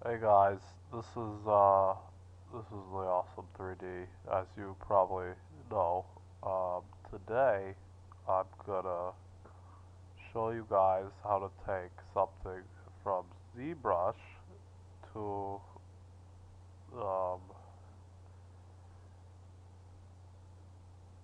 Hey guys, this is the awesome 3D, as you probably know. Today I'm gonna show you guys how to take something from ZBrush to um,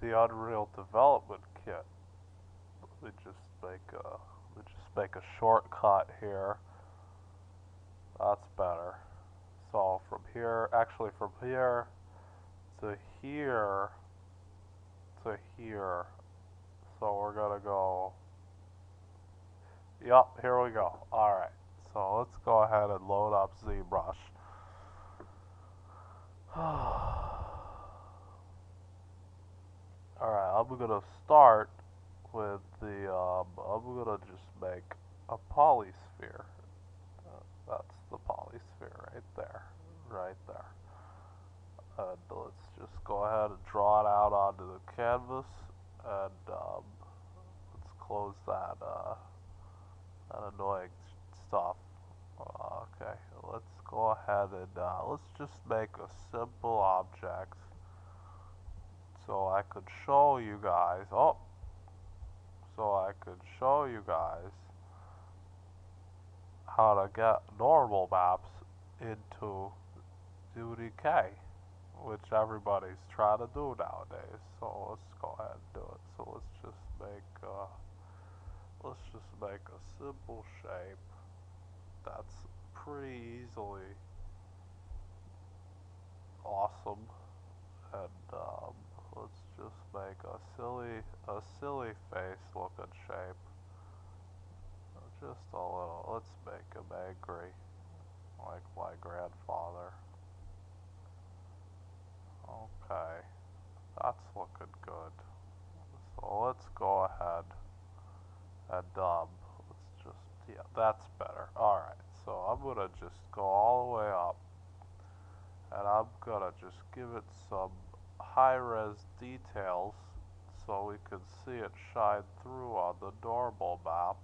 the Unreal Development Kit. Let me just make a shortcut here. That's better. So from here to here to here. So we're gonna go. Yup, here we go. Alright, so let's go ahead and load up ZBrush. Alright, I'm gonna start with I'm gonna just make a polysphere. That's the polysphere right there. Right there. And let's just go ahead and draw it out onto the canvas. And let's close that annoying stuff. Okay, let's go ahead and let's just make a simple object so I could show you guys. So I could show you guys how to get normal maps into UDK, which everybody's trying to do nowadays. So let's go ahead and do it. So let's just make a simple shape that's pretty easily awesome, and let's just make a silly face looking shape. Just a little. Let's make him angry, like my grandfather. Okay, that's looking good. So let's go ahead and let's just, yeah, that's better. All right, so I'm gonna just go all the way up, and I'm gonna just give it some high-res details so we can see it shine through on the normal map.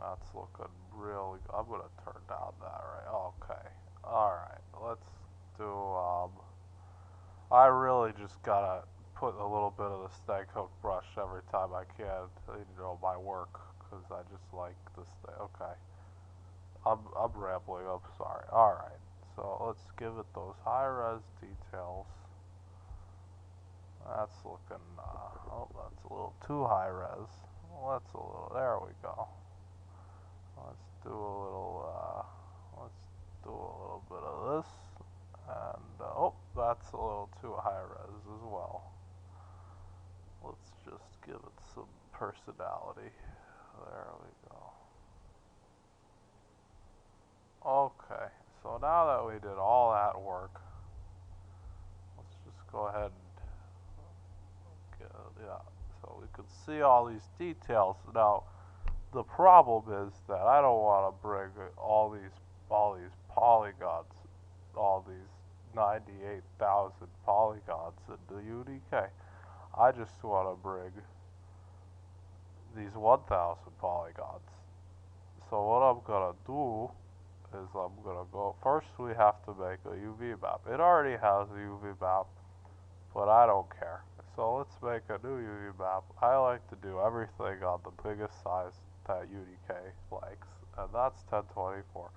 That's looking really good. I'm gonna turn down that, right? Okay. Alright, let's do, I really just gotta put a little bit of the snake hook brush every time I can, my work, because I just like this thing. Okay. I'm rambling, I'm sorry. Alright, so let's give it those high-res details. That's looking, that's a little too high-res. There we go. Let's do a little bit of this, and that's a little too high res as well. Let's just give it some personality. There we go. Okay, so now that we did all that work, let's just go ahead and yeah, so we could see all these details. Now, the problem is that I don't want to bring all these polygons, all these 98,000 polygons into UDK. I just want to bring these 1,000 polygons. So what I'm gonna do is I'm gonna go. First, we have to make a UV map. It already has a UV map, but I don't care. So let's make a new UV map. I like to do everything on the biggest size that UDK likes, and that's 1024.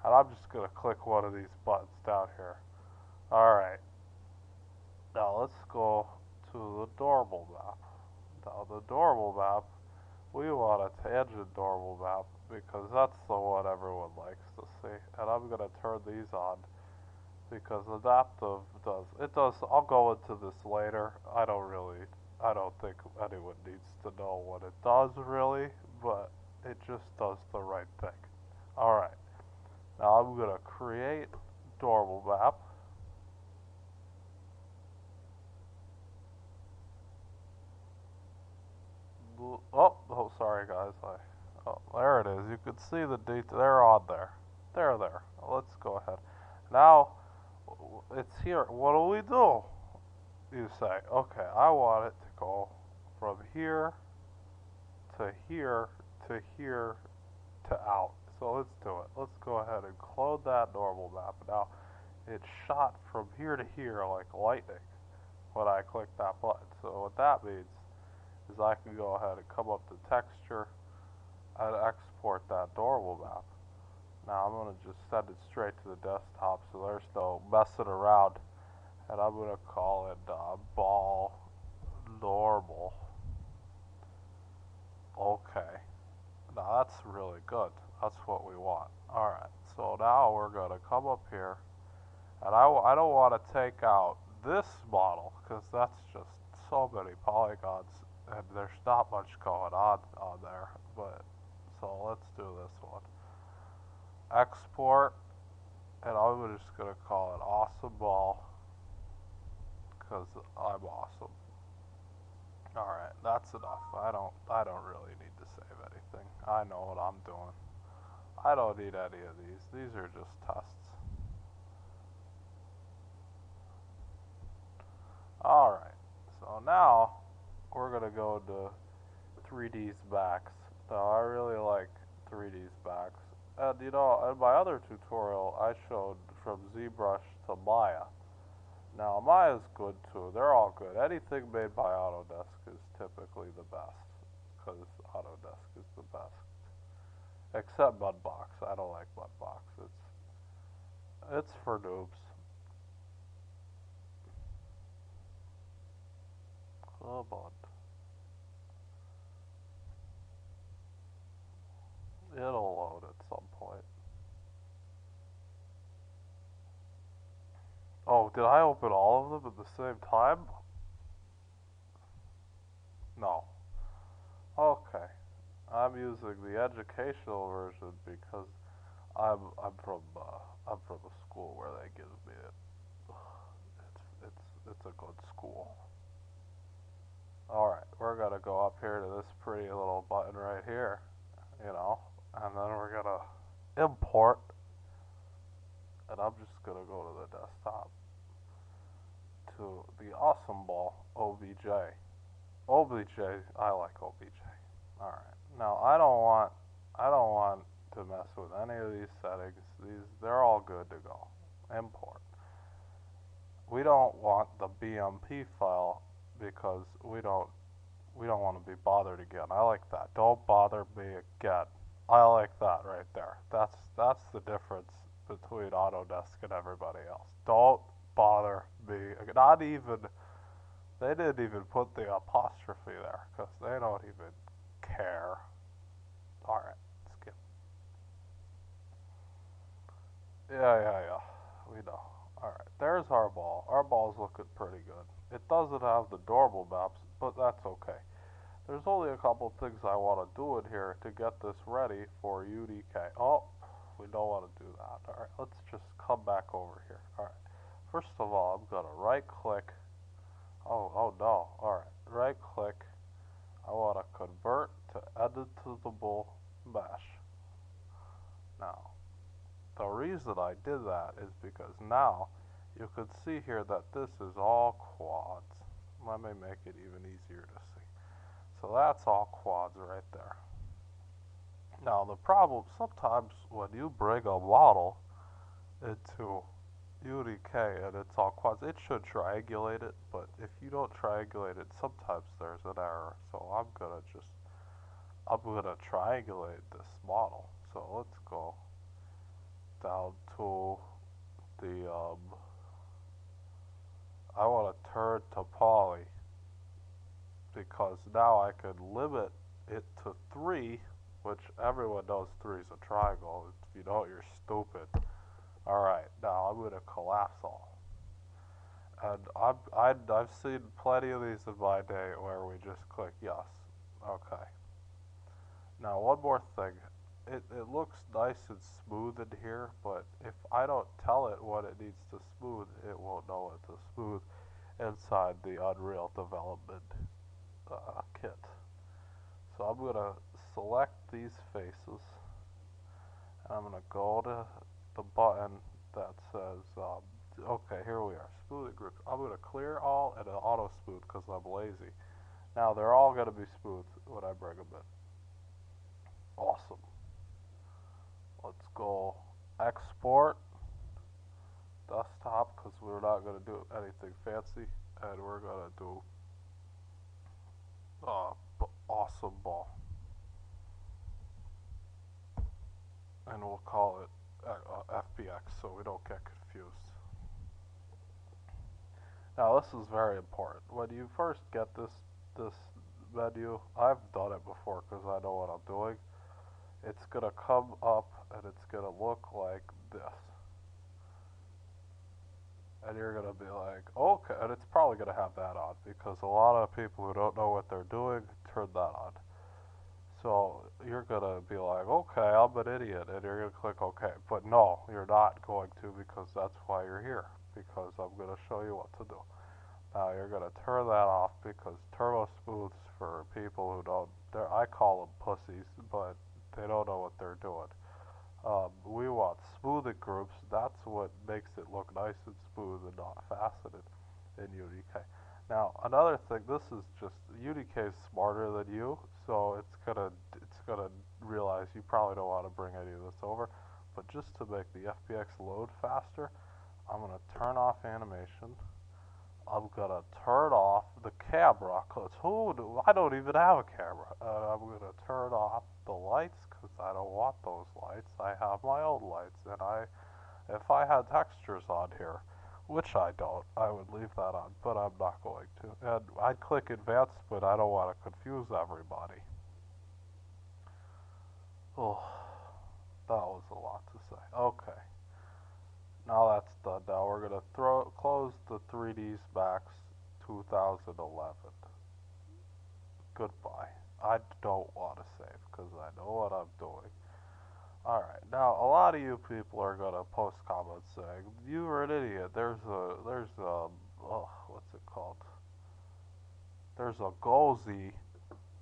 And I'm just gonna click one of these buttons down here. Alright, now let's go to the normal map. Now the normal map, we want a tangent normal map because that's the one everyone likes to see. And I'm gonna turn these on because adaptive does, I'll go into this later. I don't think anyone needs to know what it does really, but it just does the right thing. Alright, now I'm gonna create normal map. Oh, sorry guys, oh, there it is. You can see the detail, they're on there. There. Let's go ahead. Now, it's here. What do we do? You say, okay, I want it to go from here to here to here to out. So let's do it. Let's go ahead and clone that normal map. Now, it shot from here to here like lightning when I click that button. So what that means is I can go ahead and come up to texture and export that normal map. Now I'm going to just send it straight to the desktop so there's no messing around. And I'm going to call it ball normal. Okay. Now that's really good. That's what we want. Alright, so now we're going to come up here. And I don't want to take out this model because that's just so many polygons and there's not much going on there. But so let's do this one. Export, and I'm just going to call it awesome ball because I'm awesome. Alright, that's enough. I don't really need to save anything. I know what I'm doing. I don't need any of these. These are just tests. Alright, so now we're going to go to 3D's backs. Now I really like 3D's backs. And you know, in my other tutorial I showed from ZBrush to Maya. Now Maya's good too, they're all good. Anything made by Autodesk is typically the best, because Autodesk is the best. Except Mudbox, I don't like Mudbox, it's for noobs. Come on. It'll load at some point. Oh, did I open all of them at the same time? No. Okay. I'm using the educational version because I'm from a school where they give me it. It's a good school. Alright, we're gonna go up here to this pretty little button right here, you know, and then we're gonna import, and I'm just gonna go to the desktop to the awesome ball OBJ. OBJ, I like OBJ. Alright. Now I don't want to mess with any of these settings. They're all good to go. Import. We don't want the BMP file because we don't want to be bothered again. I like that. Don't bother me again. I like that right there. That's the difference between Autodesk and everybody else. Don't bother me. Not even, they didn't even put the apostrophe there because they don't even care. Alright, skip. Yeah. We know. Alright, there's our ball. Our ball's looking pretty good. It doesn't have the normal maps, but that's okay. There's only a couple things I want to do in here to get this ready for UDK. Oh, we don't want to do that. Alright, let's just come back over here. Alright, first of all, I'm going to right click. Oh no. Alright, right click. I want to convert to editable mesh. Now, the reason I did that is because now you can see here that this is all quads. Let me make it even easier to see. So that's all quads right there. Now the problem, sometimes when you bring a model into UDK and it's all quads, it should triangulate it, but if you don't triangulate it, sometimes there's an error. So I'm gonna triangulate this model. So let's go down to the, I want to turn to poly because now I can limit it to 3, which everyone knows 3 is a triangle. If you don't, you're stupid. Alright, now I'm going to collapse all. And I've seen plenty of these in my day where we just click yes. Okay. Now one more thing. It looks nice and smooth in here, but if I don't tell it what it needs to smooth, it won't know what to smooth inside the Unreal Development kit. So I'm going to select these faces, and I'm going to go to the button that says, okay, here we are, smooth group. I'm going to clear all and auto smooth because I'm lazy. Now they're all going to be smooth when I bring them in. Awesome. do anything fancy, and we're gonna do awesome ball, and we'll call it FBX so we don't get confused. Now this is very important. When you first get this menu, I've done it before because I know what I'm doing. It's gonna come up and it's gonna look like this. And you're gonna be like, okay, and it's probably gonna have that on because a lot of people who don't know what they're doing turn that on. So you're gonna be like, okay, I'm an idiot, and you're gonna click OK. But no, you're not going to, because that's why you're here, because I'm gonna show you what to do. Now you're gonna turn that off because turbo smooths, for people who don't, I call them pussies, but they don't know what they're doing. We want smoothing groups. That's what makes it look nice and smooth and not faceted in UDK. Now, another thing, this is just, UDK is smarter than you, so it's gonna realize you probably don't want to bring any of this over. But just to make the FBX load faster, I'm gonna turn off animation. I'm gonna turn off the camera, cause I don't even have a camera. I'm gonna turn off the lights, cause I don't want those lights. I have my own lights, and if I had textures on here, which I don't, I would leave that on, but I'm not going to. And I'd click advanced, but I don't want to confuse everybody. Oh, that was a lot to say. Okay. Now that's done. Now we're gonna close the 3ds Max 2011. Goodbye. I don't want to save because I know what I'm doing. Alright, now a lot of you people are gonna post comments saying, you are an idiot, there's what's it called? There's a goalsy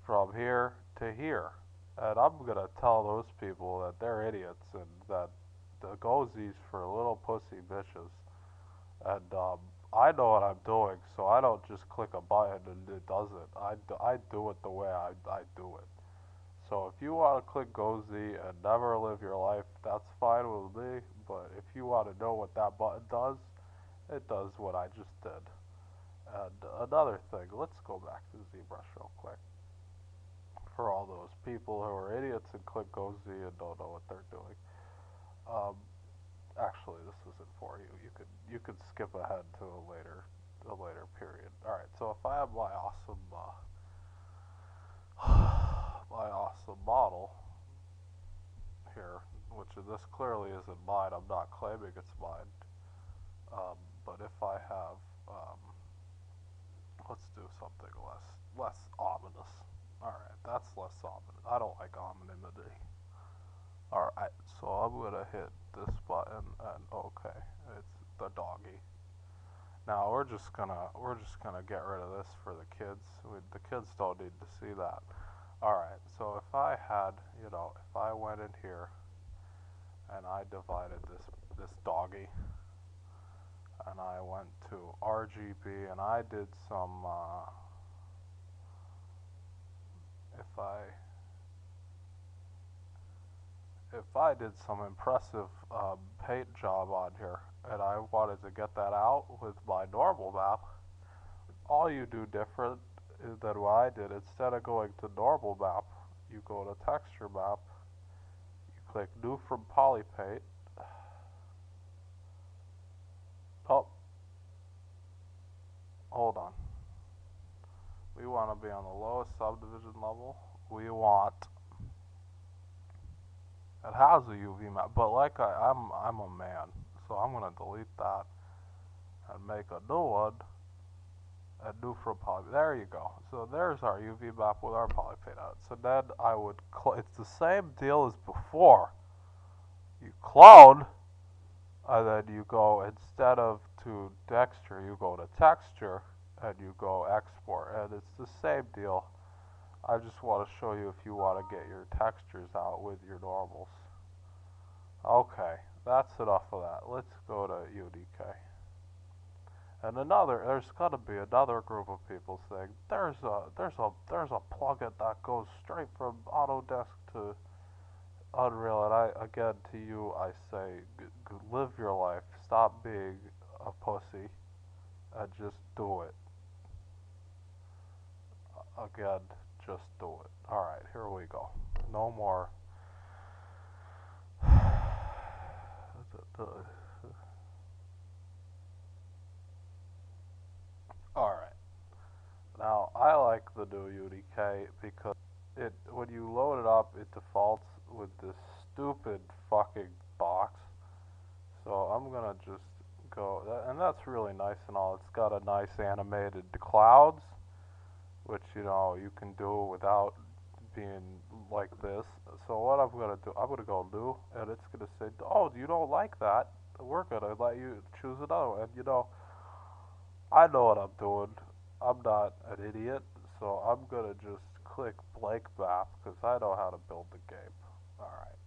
from here to here. And I'm gonna tell those people that they're idiots and that the goalsy's for little pussy bitches. And I know what I'm doing, so I don't just click a button and it does it. I do it the way I do it. So if you want to click Go Z and never live your life, that's fine with me. But if you want to know what that button does, it does what I just did. And another thing, let's go back to ZBrush real quick. For all those people who are idiots and click Go Z and don't know what they're doing. Actually, this isn't for you. You could skip ahead to a later period. All right. So if I have my awesome my awesome model here, which this clearly isn't mine. I'm not claiming it's mine. But if I have, let's do something less ominous. All right, that's less ominous. I don't like anonymity. All right, so I'm gonna hit this button and okay, it's the doggy. Now we're just gonna get rid of this for the kids. The kids don't need to see that. Alright, so if I had, if I went in here and I divided this doggy and I went to RGB and I did some, if I did some impressive paint job on here and I wanted to get that out with my normal map, all you do different than what I did. Instead of going to normal map, you go to texture map, you click new from polypaint. Oh, hold on. We want to be on the lowest subdivision level. We want, it has a UV map, but like I'm a man, so I'm gonna delete that and make a new one. And new from poly. There you go. So there's our UV map with our polypaint on it. So then I would it's the same deal as before. You clone, and then you go, instead of to texture, you go to texture, and you go export, and it's the same deal. I just want to show you if you want to get your textures out with your normals. Okay, that's enough of that. Let's go to UDK. And there's got to be another group of people saying there's a plugin that goes straight from Autodesk to Unreal. And to you, I say, live your life. Stop being a pussy. and just do it. Again, just do it. Alright, here we go. No more. Alright. Now, I like the new UDK because when you load it up, it defaults with this stupid fucking box. So I'm gonna just go, and that's really nice and all. It's got a nice animated clouds, which, you know, you can do without being like this. So what I'm gonna do, I'm gonna go new, and it's gonna say, oh, you don't like that? We're gonna let you choose another one. And, you know, I know what I'm doing. I'm not an idiot, so I'm gonna just click blank map because I know how to build the game. Alright.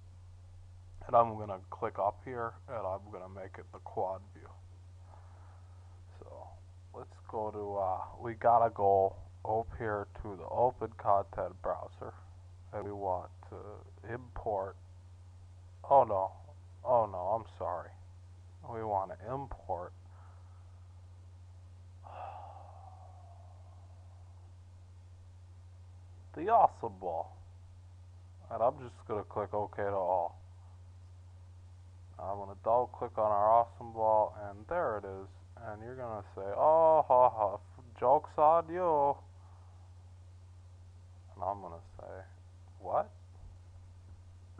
And I'm gonna click up here and I'm gonna make it the quad view. So let's go to, we gotta go up here to the open content browser and we want to import, oh no, I'm sorry. We want to import the awesome ball. And I'm just going to click OK to all. I'm going to double click on our awesome ball, and there it is. And you're going to say, oh, ha, ha, joke's on you. And I'm going to say, what?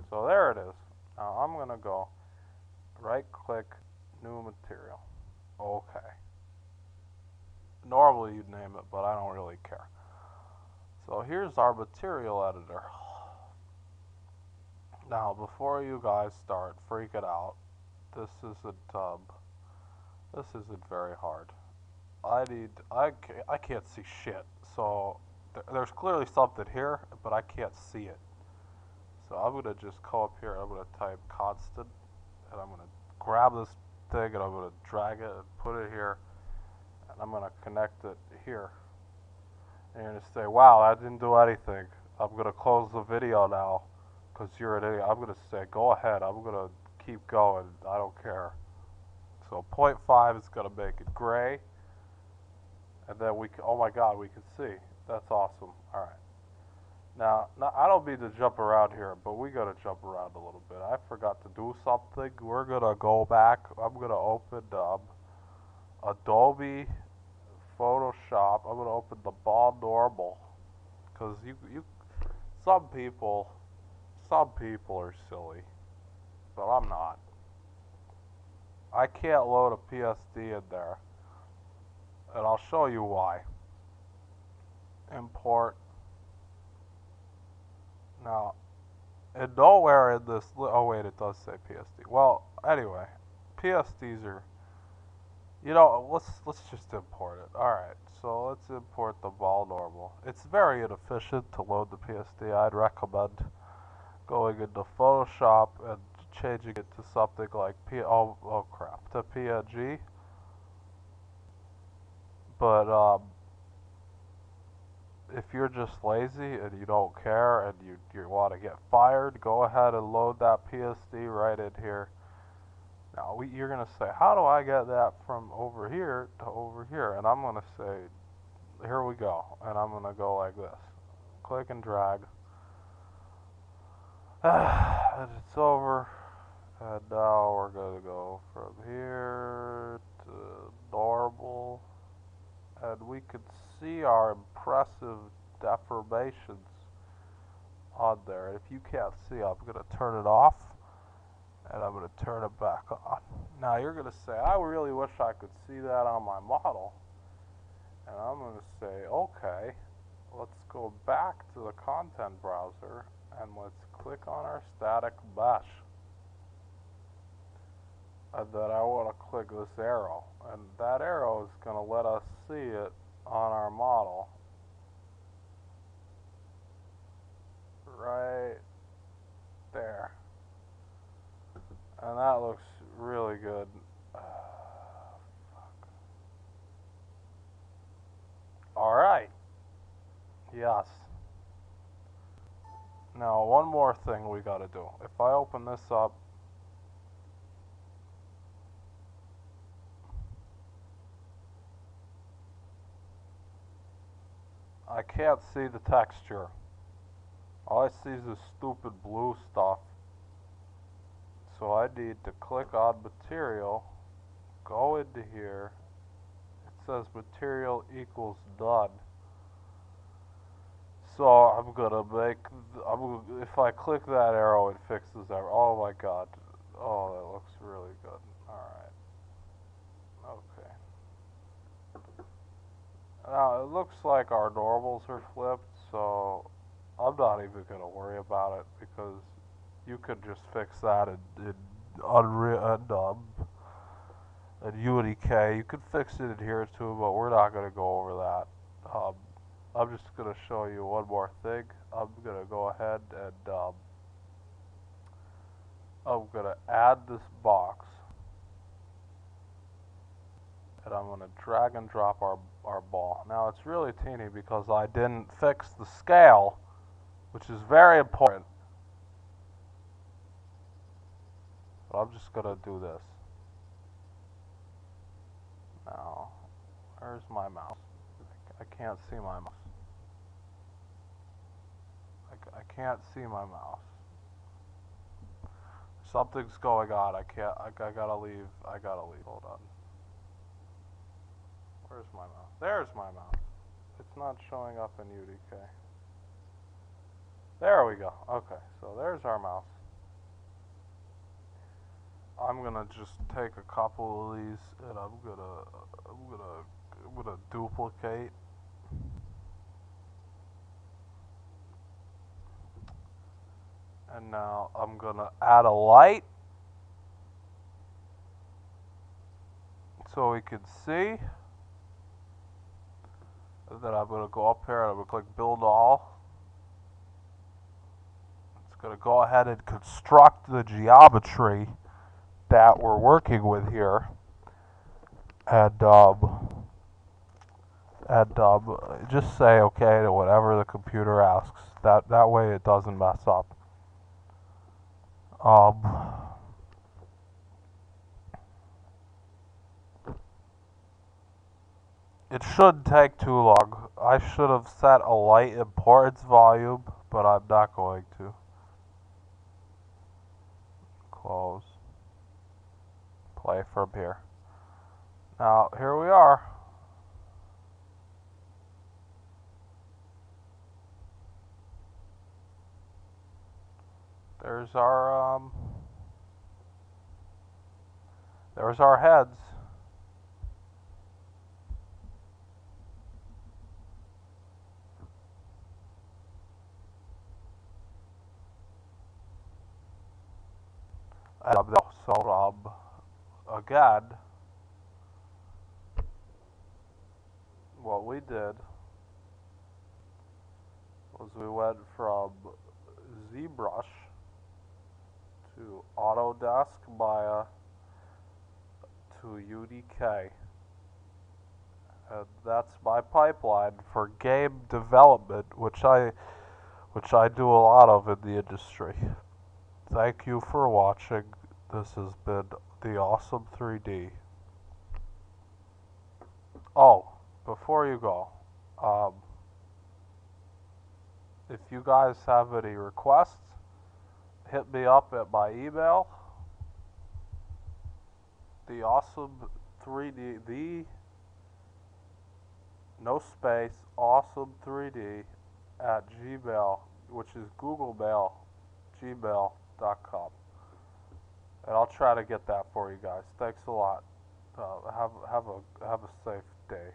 So there it is. Now I'm going to go right click, new material. Okay. Normally you'd name it, but I don't really care. So here's our material editor. Now, before you guys start freaking out, this isn't very hard. I can't see shit. So there's clearly something here, but I can't see it. So I'm gonna just go up here. I'm gonna type constant, and I'm gonna grab this thing, and I'm gonna drag it and put it here, and I'm gonna connect it here. And you're gonna say, "Wow, that didn't do anything." I'm gonna close the video now. Because you're an idiot. I'm going to say, go ahead. I'm going to keep going. I don't care. So 0.5 is going to make it gray. And then we can, oh my god, we can see. That's awesome. Alright. Now, I don't mean to jump around here, but we got to jump around a little bit. I forgot to do something. We're going to go back. I'm going to open Adobe Photoshop. I'm going to open the ball normal. Because some people are silly, but I'm not. I can't load a PSD in there, and I'll show you why. Import. Now, and nowhere in this, oh wait, it does say PSD. Well, anyway, PSDs are, you know, let's just import it. Alright, so let's import the ball normal. It's very inefficient to load the PSD. I'd recommend going into Photoshop and changing it to something like to PNG. But if you're just lazy and you don't care and you want to get fired, go ahead and load that PSD right in here. Now you're gonna say, how do I get that from over here to over here? And I'm gonna say, here we go, and I'm gonna go like this. Click and drag. And it's over, and now we're going to go from here to normal, and we can see our impressive deformations on there. If you can't see, I'm going to turn it off, and I'm going to turn it back on. Now you're going to say, I really wish I could see that on my model, and I'm going to say, okay, let's go back to the content browser, and let's click on our static mesh. And then I want to click this arrow. And that arrow is going to let us see it on our model. Right there. And that looks really good. Alright. Yes. Now, one more thing we gotta do. If I open this up, I can't see the texture. All I see is this stupid blue stuff. So I need to click on material, go into here. It says material equals none. So I'm gonna make, if I click that arrow, it fixes that. Oh my god. Oh, that looks really good. Alright. Okay. Now, it looks like our normals are flipped, so I'm not even gonna worry about it because you could just fix that in Unreal and UDK. You could fix it in here too, but we're not gonna go over that. I'm just gonna show you one more thing. I'm gonna go ahead and I'm gonna add this box, and I'm gonna drag and drop our ball. Now it's really teeny because I didn't fix the scale, which is very important. But I'm just gonna do this. Now, where's my mouse? I can't see my mouse. I can't see my mouse. Something's going on. I gotta leave. Hold on. Where's my mouse? There's my mouse. It's not showing up in UDK. There we go. Okay, so there's our mouse. I'm gonna just take a couple of these and I'm gonna duplicate. And now I'm gonna add a light so we can see. And then I'm gonna go up here and I'm gonna click build all. It's gonna go ahead and construct the geometry that we're working with here. And just say okay to whatever the computer asks. That way it doesn't mess up. It shouldn't take too long. I should have set a light importance volume, but I'm not going to. Close. Play from here. Now, here we are. There's our heads. So again, what we did was we went from ZBrush to Autodesk Maya to UDK, and that's my pipeline for game development, which I do a lot of in the industry. Thank you for watching. This has been the Awesome 3D. Oh, before you go, if you guys have any requests, hit me up at my email, the Awesome 3D, no space, Awesome 3D at Gmail, which is Google Mail, gmail.com. And I'll try to get that for you guys. Thanks a lot. Have a safe day.